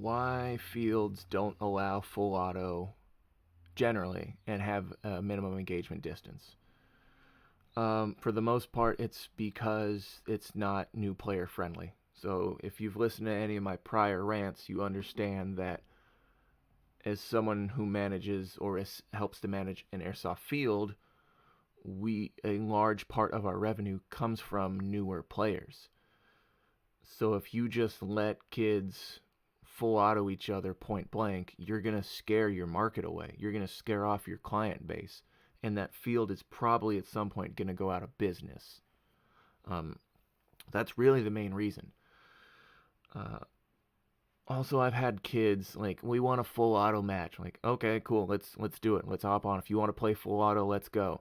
why fields don't allow full auto generally and have a minimum engagement distance. For the most part, it's because it's not new player friendly. So if you've listened to any of my prior rants, you understand that as someone who manages or helps to manage an airsoft field, a large part of our revenue comes from newer players. So if you just let kids full auto each other point blank, you're going to scare your market away. You're going to scare off your client base. And that field is probably at some point going to go out of business. Um, that's really the main reason. Uh, Also, I've had kids like, we want a full auto match. Like, okay, cool, let's do it. Let's hop on. If you want to play full auto, let's go.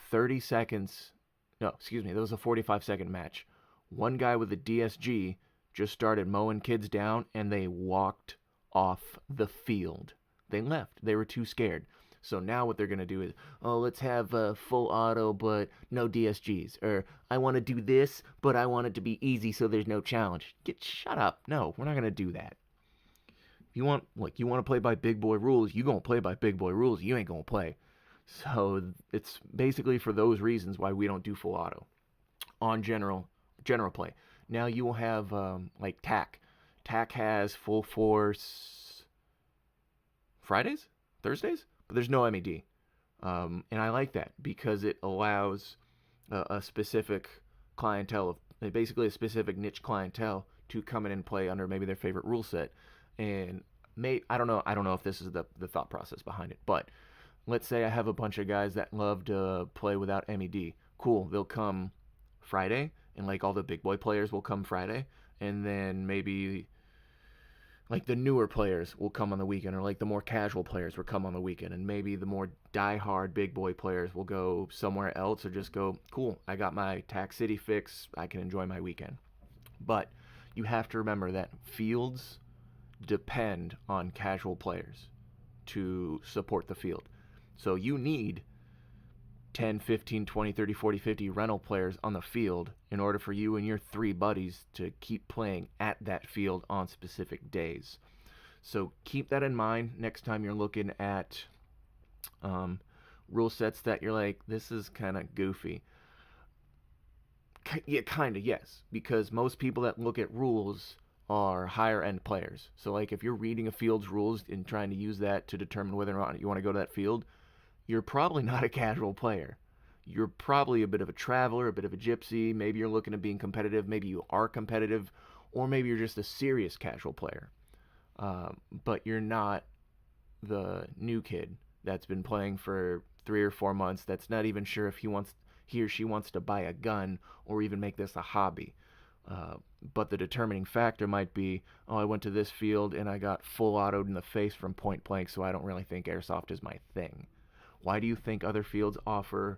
30 seconds. No, excuse me. That was a 45-second match. One guy with a DSG just started mowing kids down, and they walked off the field. They left. They were too scared. So now what they're gonna do is, oh, let's have a full auto but no DSGs, or I want to do this but I want it to be easy so there's no challenge. Shut up. No, we're not gonna do that. If you want to play by big boy rules, you gonna play by big boy rules. You ain't gonna play. So it's basically for those reasons why we don't do full auto on general play. Now you will have like TAC. TAC has full force Fridays, Thursdays, but there's no MED. And I like that because it allows a specific clientele of basically a specific niche clientele to come in and play under maybe their favorite rule set. And I don't know if this is the thought process behind it, but let's say I have a bunch of guys that love to play without MED. Cool, they'll come Friday, and like all the big boy players will come Friday, and then maybe like the newer players will come on the weekend, or like the more casual players will come on the weekend, and maybe the more die-hard big boy players will go somewhere else or just go, cool, I got my Tax City fix, I can enjoy my weekend. But you have to remember that fields depend on casual players to support the field. So you need 10, 15, 20, 30, 40, 50 rental players on the field in order for you and your three buddies to keep playing at that field on specific days. So keep that in mind next time you're looking at rule sets that you're like, this is kind of goofy. Yeah, kind of, yes. Because most people that look at rules are higher end players. So, like, if you're reading a field's rules and trying to use that to determine whether or not you want to go to that field, you're probably not a casual player. You're probably a bit of a traveler, a bit of a gypsy. Maybe you're looking at being competitive. Maybe you are competitive. Or maybe you're just a serious casual player. But you're not the new kid that's been playing for 3 or 4 months that's not even sure if he or she wants to buy a gun or even make this a hobby. But the determining factor might be, oh, I went to this field and I got full autoed in the face from point blank, so I don't really think airsoft is my thing. Why do you think other fields offer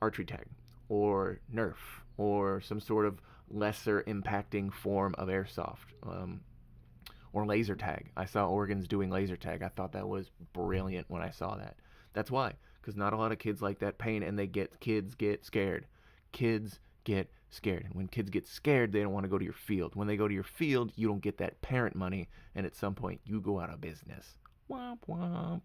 archery tag or Nerf or some sort of lesser impacting form of airsoft? Or laser tag. I saw Oregon's doing laser tag. I thought that was brilliant when I saw that. That's why, because not a lot of kids like that pain, and kids get scared. Kids get scared, and when kids get scared, they don't want to go to your field. When they go to your field, you don't get that parent money, and at some point, you go out of business. Womp womp.